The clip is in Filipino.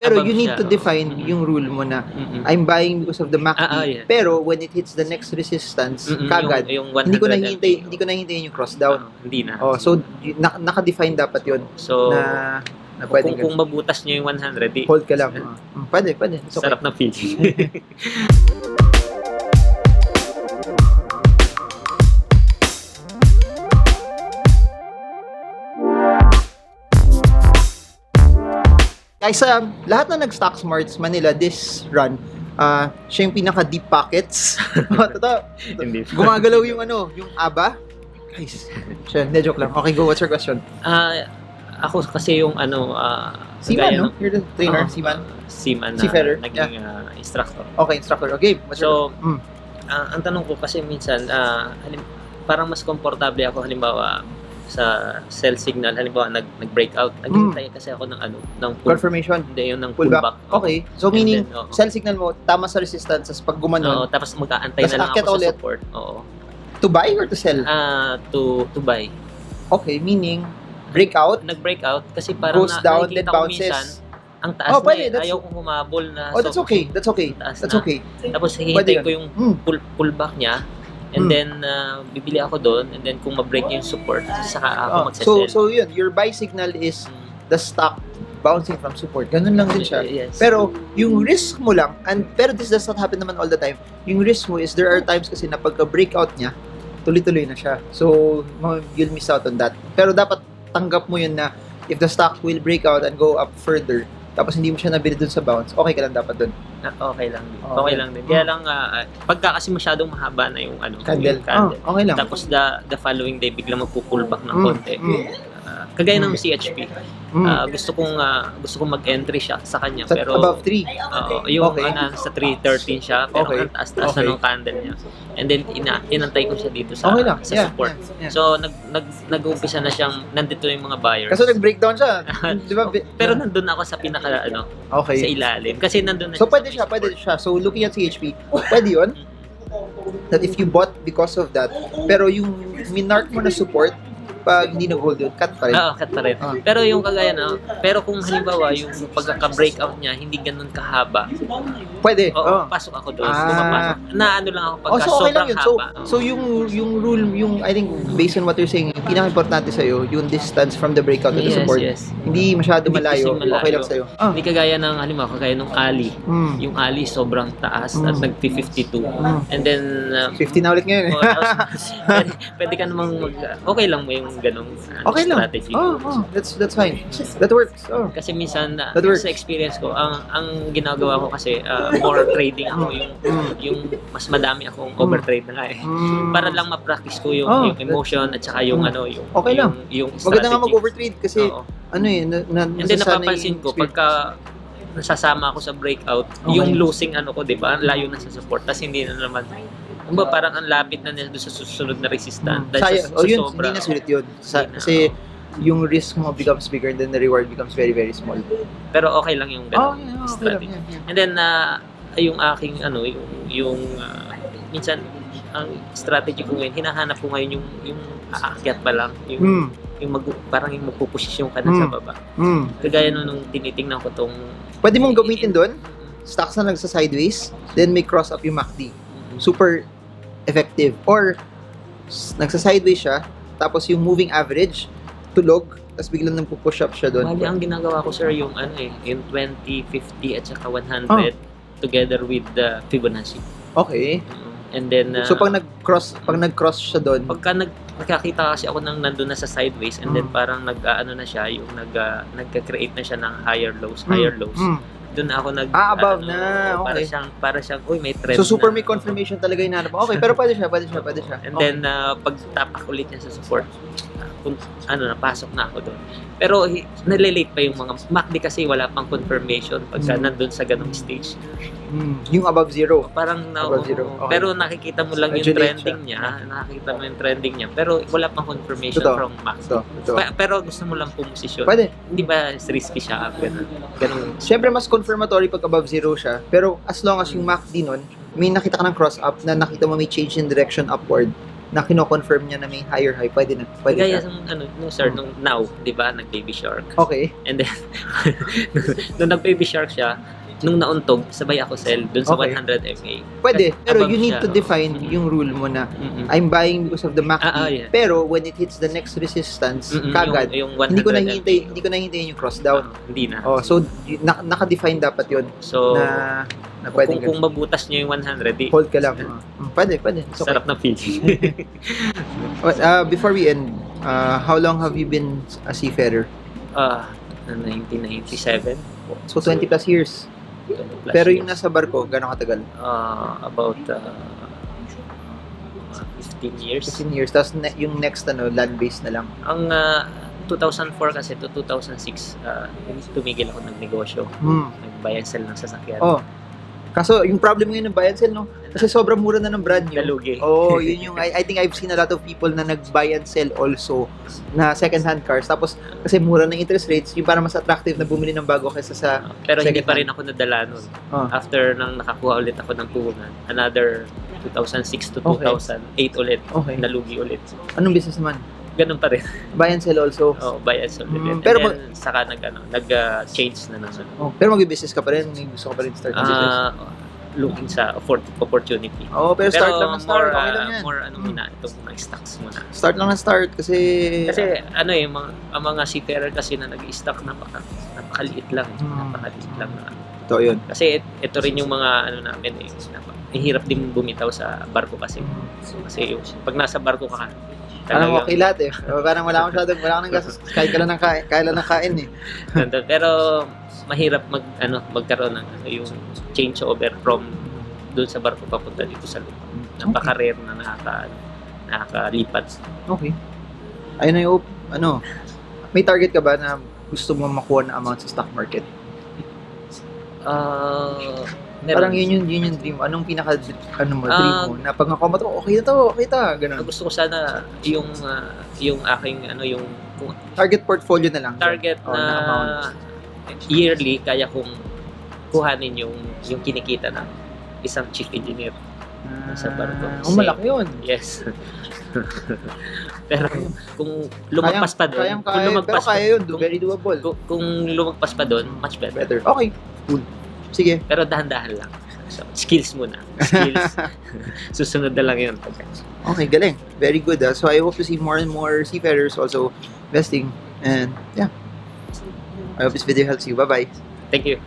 Pero above you need siya, to define yung rule mo na I'm buying because of the MACD. yes. Pero when it hits the next resistance, kagad, yung hindi ko 100 hindi ko na hintayin yung cross down. Hindi na. So naka-define dapat 'yon. So na pwedeng kung mabutas niyo yung 100, hold ka lang. Pwede. It's okay. Sarap ng feeling. Guys, lahat na nag-stock smarts Manila this run, siya yung pinaka-deep pockets. Totoo. Hindi. Gumagalaw yung yung aba. Guys, siya, hindi, joke lang. Okay, go. What's your question? Ako kasi yung Seaman, no? You're the trainer, Seaman? Seaman na Seafarer, naging instructor. Okay, instructor. Okay, what's your ang tanong ko kasi minsan, parang mas komportable ako halimbawa sa cell signal, halimbawa nag-breakout. Naghihintay kasi ako ng confirmation. Hindi, yun ng pullback. Okay. So meaning, then, cell signal mo, tama sa resistance, pag gumanon. Tapos mag-aantay na lang ako sa support. Oo. To buy or to sell? To buy. Okay, meaning, breakout? Nag-breakout kasi parang goes down, then bounces. Minsan, ang taas na ayaw kong humabol na. That's okay. That's okay. Tapos hihintay ko yung pullback niya. And then, bibili ako doon. And then, kung ma-break yung support, saka ako magsasell. So yun, your buy signal is the stock bouncing from support. Ganun lang din siya. Yes. Pero, yung risk mo lang, pero this does not happen naman all the time. Yung risk mo is, there are times kasi na pagka-breakout niya, tuloy-tuloy na siya. So, you'll miss out on that. Pero dapat tanggap mo yun na, if the stock will break out and go up further, tapos hindi mo siya nabili dun sa bounce, okay ka lang dapat dun. Okay lang din. Okay lang din. Kaya lang, pagka kasi masyadong mahaba na yung candle. Yung candle. Okay lang. Tapos the following day, biglang magpupullback ng konti. Kagaya ng CHP. Gusto kong mag-entry siya sa kanya. Pero above 3? Yung sa 313 siya, pero ang taas-taas na ng candle niya. And then, inantay ko siya dito sa support. Yeah. So, nag-uumpisa na siyang, nandito yung mga buyers. Kasi nag-breakdown siya. Di ba? Pero nandun ako sa pinaka, sa ilalim. Kasi nandun na so, pwede siya. So, looking at CHP, pwede yun. That if you bought because of that, pero yung minark mo na support, pag hindi nag-hold yun, cut pa rin. Oo, cut pa rin. Pero yung kagaya pero kung halimbawa, yung pagka-breakout niya, hindi ganun kahaba. Pwede. Pasok ako doon. Na ano lang ako pagka so okay sobrang lang yun. haba. So yung rule, I think, based on what you're saying, yung pinaka-importante sa'yo, yung distance from the breakout to the support. Yes. Hindi masyado malayo. Okay lang sa'yo. Hindi kagaya ng, halimbawa, kagaya ng Ali. Yung Ali sobrang taas at nag-52. And then, 50 na ulit ngayon. pwede ka namang okay lang mo yung ganong okay strategy. That's fine. That works. Kasi minsan, sa experience ko, ang ginagawa ko kasi, more trading ako, yung mas madami akong overtrade na nga eh. Para lang ma-practice ko yung emotion at saka yung okay lang. Yung strategy. Maganda nga mag-overtrade kasi And then napapansin ko, pagka nasasama ako sa breakout, yung losing ko, di ba? Layo na sa support, tas hindi na naman parang ang lapit na nila doon sa susunod na resistance. Yun, hindi na sulit yun. Kasi yung risk mo becomes bigger, then the reward becomes very, very small. Pero okay lang yung ganun strategy. And then, yung aking, minsan, ang strategy ko ngayon, hinahanap ko ngayon yung aakyat pa lang, yung parang yung magpuposisyon ka na sa baba. Kagaya nung tinitingnan ko tong... Pwede mong gamitin doon, stocks na nagsa-sideways, then may cross up yung MACD. Super effective. Or, nagsa-sideways siya, tapos yung moving average, tulog, tapos biglang nang push up siya doon. Bali, ang ginagawa ko, sir, yung yung 20, 50, at saka 100, together with the Fibonacci. Okay. And then, so, pag nag-cross siya doon, nagkakita kasi ako nang nandun na sa sideways, and then parang na siya, yung nagka-create na siya ng higher lows. Doon ako above na. Okay. Para siyang, may trend. So, super may confirmation talaga yung nanap. Okay, pero pwede siya. And then, pag tapak ulit niya sa support, napasok na ako doon. Pero, nalilate pa yung mga MACD kasi wala pang confirmation pagka nandun sa ganong stage. Yung above zero. Parang above zero. Okay. Pero nakikita mo lang yung trending niya. Nakikita mo yung trending niya. Pero wala pang confirmation from MACD. Pero gusto mo lang pumosisyon. Pwede. Hindi ba risky siya? Ganun. Siyempre, mas confirmatory pag above zero siya. Pero as long as yung MACD nun, may nakita ka ng cross up na nakita mo may change in direction upward, na kino-confirm niya na may higher high, pwede na. Pwede Kaya siya. no sir, nung now, di ba, nag-baby shark. Okay. And then, nung nag-baby shark siya, nung nauntog, sabay ako sell dun sa Okay. 100 MA. Pwede, pero Above you need siya, to define yung rule mo na I'm buying because of the MACD. Yeah. Pero when it hits the next resistance, kagad, yung hindi ko 100 hindi ko nahintayin yung cross down. Hindi na. Oh, so naka-define dapat 'yon So, na pwede kung mabutas nyo yung 100, hold ka lang. Pwede. It's okay. sarap na feeling. Before we end, how long have you been a seafarer? 1997. So 20 plus years. 20 plus Pero years. yung nasa barko, gano'ng katagal? About 15 years. 15 years. Tapos yung next land-based na lang. Ang 2004 kasi to 2006, tumigil ako ng negosyo. Nag-buy and sell ng sasakyan. Oh. Kaso yung problem ngayon ng buy and sell, no? Kasi sobrang mura na ng brand new. Nalugi. Oh, yun yung I think I've seen a lot of people na nag-buy and sell also na second-hand cars. Tapos kasi mura ng interest rates, yung para mas attractive na bumili ng bago kaysa sa Pero hindi pa second-hand. rin ako nadala nun. Oh. After nang nakakuha ulit ako ng puhunan, another 2006 to Okay. 2008 ulit, Okay. nalugi ulit. Anong business naman? Ganun pa rin. Buy and sell also. Oh, buy and sell ulit. Pero And then, saka nag-change na naman. Oh, pero mag-business ka pa rin, may gusto ka pa rin start ng business. Looking sa opportunity. Oh, pero start lang ng start. more, Okay lang yan. more muna, itong mga stocks muna. Start lang ng start kasi Ang mga seafarer kasi na nag-stock napakaliit lang. Napakaliit lang na. ito yun. Kasi ito rin yung mga namin hirap din bumitaw sa barko kasi. Kasi pag nasa barko ka, Parang okay lahat eh. Parang wala kang nang gastos. Kahit ka lang ng kain eh. Pero mahirap magkaroon ng yung change over from doon sa barko papunta dito sa lupa. Napaka-rare na nakakalipat. Okay. Ayun na yung, may target ka ba na gusto mo makuha na amount sa stock market? Parang yun yung dream. Anong dream mo? Na pag nakuha mo to, okay na, ganun. Gusto ko sana yung aking yung Target portfolio na lang. target na amount. na yearly kaya kong kuhanin yung kinikita ng isang chief engineer sa barko. Malaki yun. Yes. Pero kung lumagpas pa doon, Pero kaya yun. Very doable. kung lumagpas pa doon, much better. Better. Okay. Cool. Sige. Pero dahan-dahan lang. So, skills muna. Skills. Susunod na lang yun. Okay, galing. Very good. So I hope to see more and more seafarers also investing. And yeah. I hope this video helps you. Bye-bye. Thank you.